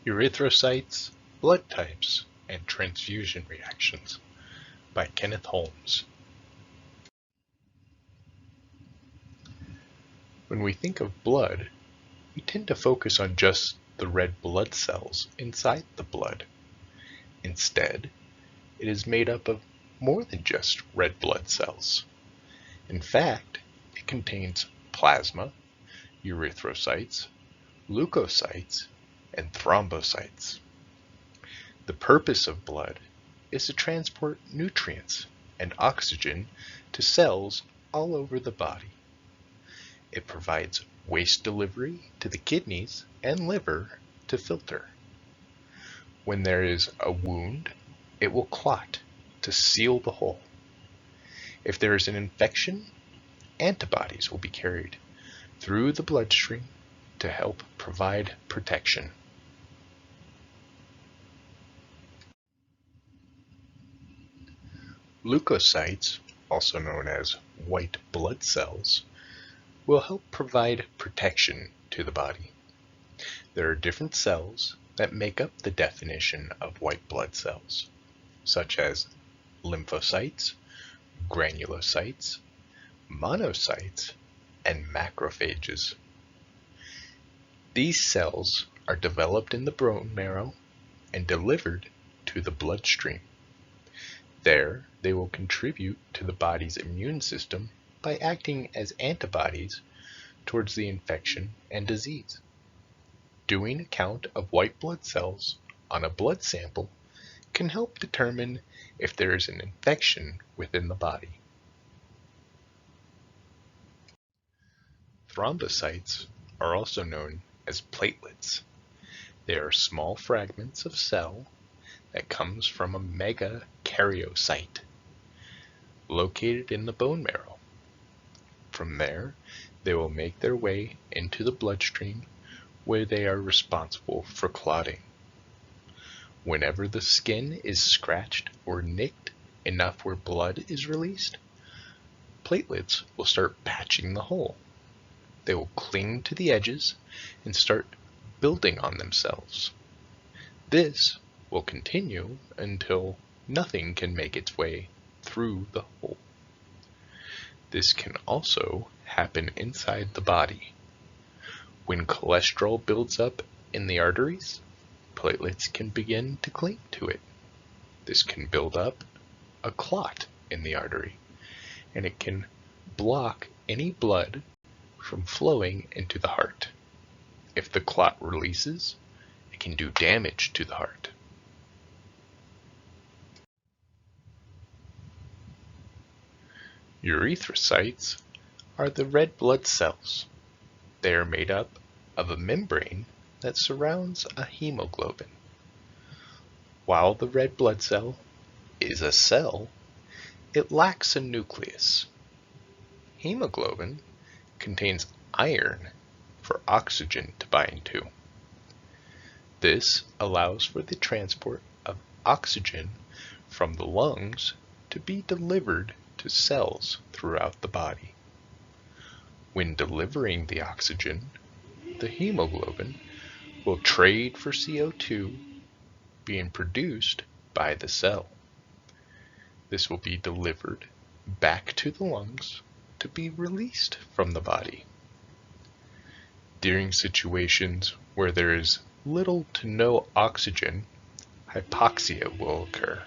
Erythrocytes, Blood Types, and Transfusion Reactions by Kenneth Holmes. When we think of blood, we tend to focus on just the red blood cells inside the blood. Instead, it is made up of more than just red blood cells. In fact, it contains plasma, erythrocytes, leukocytes, and thrombocytes. The purpose of blood is to transport nutrients and oxygen to cells all over the body. It provides waste delivery to the kidneys and liver to filter. When there is a wound, it will clot to seal the hole. If there is an infection, antibodies will be carried through the bloodstream to help provide protection. Leukocytes, also known as white blood cells, will help provide protection to the body. There are different cells that make up the definition of white blood cells, such as lymphocytes, granulocytes, monocytes, and macrophages. These cells are developed in the bone marrow and delivered to the bloodstream. There, they will contribute to the body's immune system by acting as antibodies towards the infection and disease. Doing a count of white blood cells on a blood sample can help determine if there is an infection within the body. Thrombocytes are also known as platelets. They are small fragments of cell that comes from a megakaryocyte located in the bone marrow. From there, they will make their way into the bloodstream where they are responsible for clotting. Whenever the skin is scratched or nicked enough where blood is released, platelets will start patching the hole. They will cling to the edges and start building on themselves. This will continue until nothing can make its way through the hole. This can also happen inside the body. When cholesterol builds up in the arteries, platelets can begin to cling to it. This can build up a clot in the artery, and it can block any blood from flowing into the heart. If the clot releases, it can do damage to the heart. Erythrocytes are the red blood cells. They are made up of a membrane that surrounds a hemoglobin. While the red blood cell is a cell, it lacks a nucleus. Hemoglobin contains iron for oxygen to bind to. This allows for the transport of oxygen from the lungs to be delivered to cells throughout the body. When delivering the oxygen, the hemoglobin will trade for CO2 being produced by the cell. This will be delivered back to the lungs to be released from the body. During situations where there is little to no oxygen, hypoxia will occur,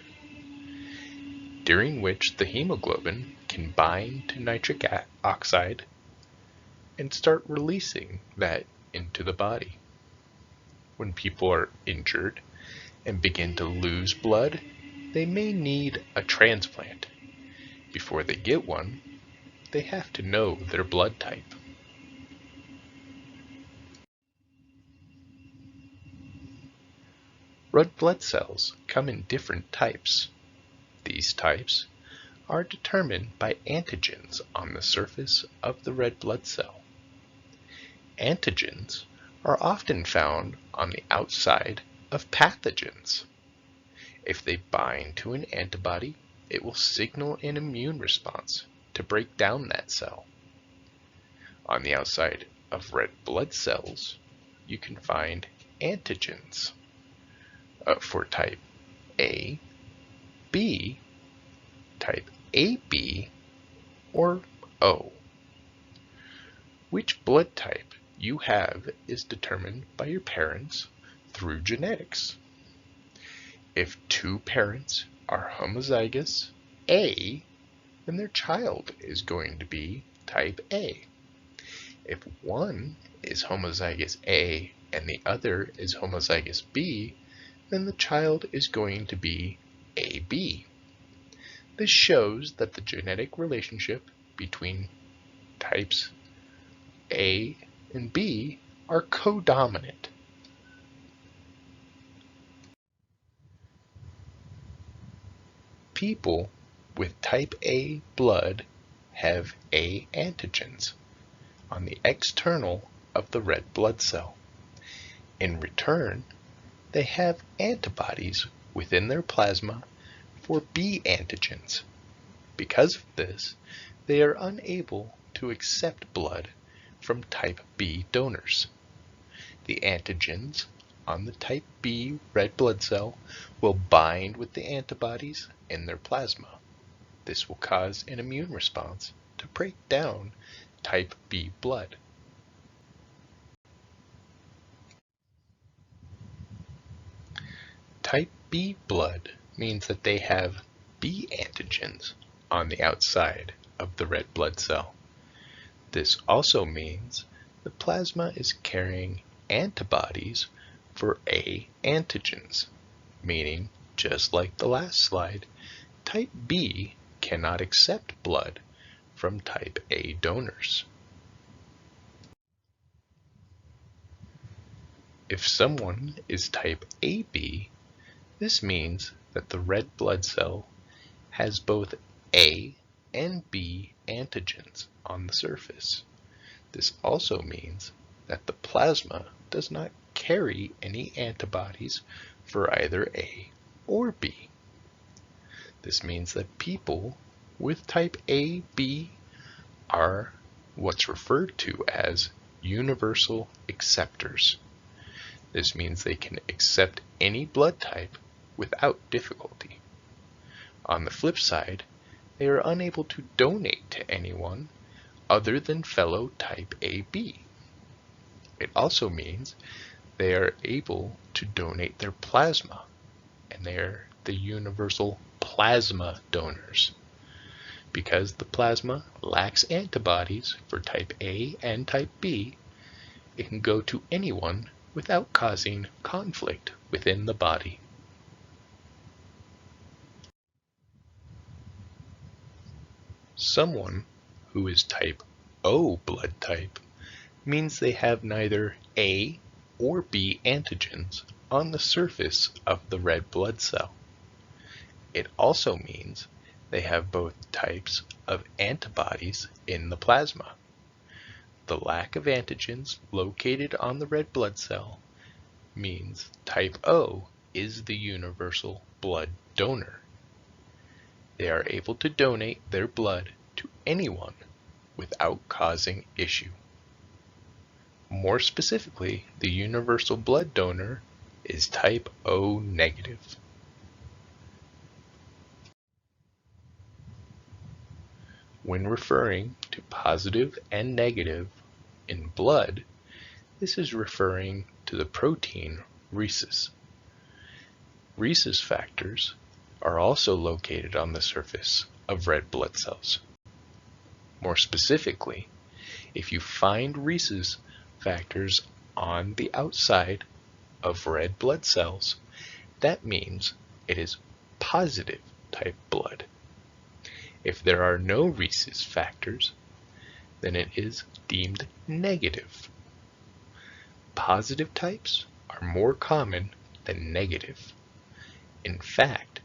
during which the hemoglobin can bind to nitric oxide and start releasing that into the body. When people are injured and begin to lose blood, they may need a transplant. Before they get one, they have to know their blood type. Red blood cells come in different types. These types are determined by antigens on the surface of the red blood cell. Antigens are often found on the outside of pathogens. If they bind to an antibody, it will signal an immune response to break down that cell. On the outside of red blood cells, you can find antigens. for type A, B, type AB, or O. Which blood type you have is determined by your parents through genetics. If two parents are homozygous A, then their child is going to be type A. If one is homozygous A and the other is homozygous B, then the child is going to be AB. This shows that the genetic relationship between types A and B are codominant. People with type A blood have A antigens on the external of the red blood cell. In return, they have antibodies within their plasma for B antigens. Because of this, they are unable to accept blood from type B donors. The antigens on the type B red blood cell will bind with the antibodies in their plasma. This will cause an immune response to break down type B blood. Type B blood means that they have B antigens on the outside of the red blood cell. This also means the plasma is carrying antibodies for A antigens, meaning, just like the last slide, type B cannot accept blood from type A donors. If someone is type AB, this means that the red blood cell has both A and B antigens on the surface. This also means that the plasma does not carry any antibodies for either A or B. This means that people with type AB are what's referred to as universal acceptors. This means they can accept any blood type without difficulty. On the flip side, they are unable to donate to anyone other than fellow type AB. It also means they are able to donate their plasma, and they are the universal plasma donors. Because the plasma lacks antibodies for type A and type B, it can go to anyone without causing conflict within the body. Someone who is type O blood type means they have neither A or B antigens on the surface of the red blood cell. It also means they have both types of antibodies in the plasma. The lack of antigens located on the red blood cell means type O is the universal blood donor. They are able to donate their blood to anyone without causing issue. More specifically, the universal blood donor is type O negative. When referring to positive and negative in blood, this is referring to the protein rhesus. Rhesus factors are also located on the surface of red blood cells. More specifically, if you find rhesus factors on the outside of red blood cells, that means it is positive type blood. If there are no rhesus factors, then it is deemed negative. Positive types are more common than negative. In fact,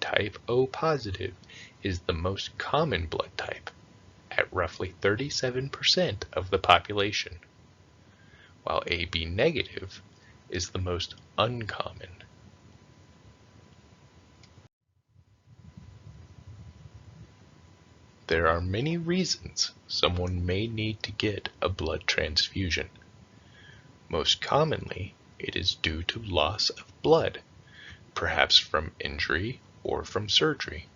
type O positive is the most common blood type, at roughly 37% of the population, while AB negative is the most uncommon. There are many reasons someone may need to get a blood transfusion. Most commonly, it is due to loss of blood, perhaps from injury or from surgery.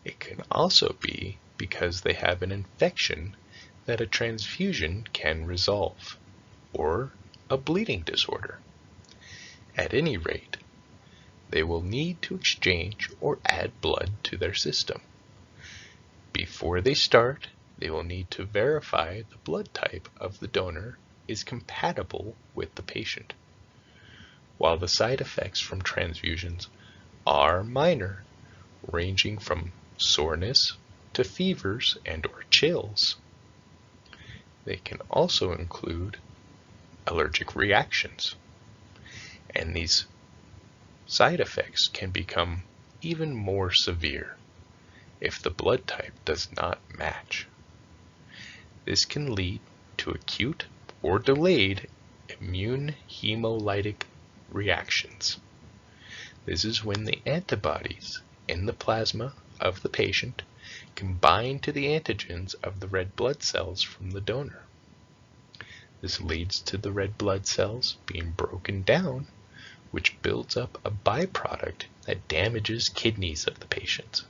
It can also be because they have an infection that a transfusion can resolve, or a bleeding disorder. At any rate, they will need to exchange or add blood to their system. Before they start, they will need to verify the blood type of the donor is compatible with the patient. While the side effects from transfusions are minor, ranging from soreness to fevers and/or chills, they can also include allergic reactions, and these side effects can become even more severe if the blood type does not match. This can lead to acute or delayed immune hemolytic reactions. This is when the antibodies in the plasma of the patient combine to the antigens of the red blood cells from the donor. This leads to the red blood cells being broken down, which builds up a byproduct that damages kidneys of the patients.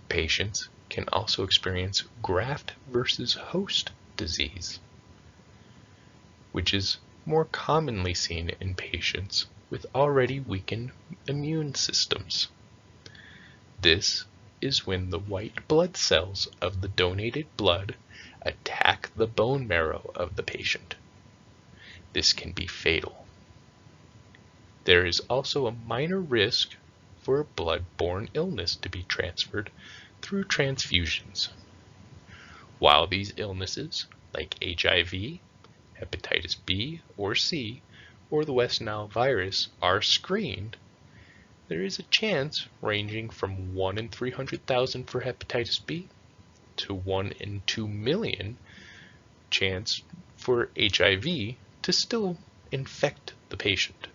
Patients can also experience graft versus host disease, which is more commonly seen in patients with already weakened immune systems. This is when the white blood cells of the donated blood attack the bone marrow of the patient. This can be fatal. There is also a minor risk for a blood-borne illness to be transferred through transfusions. While these illnesses, like HIV, hepatitis B or C, or the West Nile virus, are screened, there is a chance ranging from 1 in 300,000 for hepatitis B to 1 in 2 million chance for HIV to still infect the patient.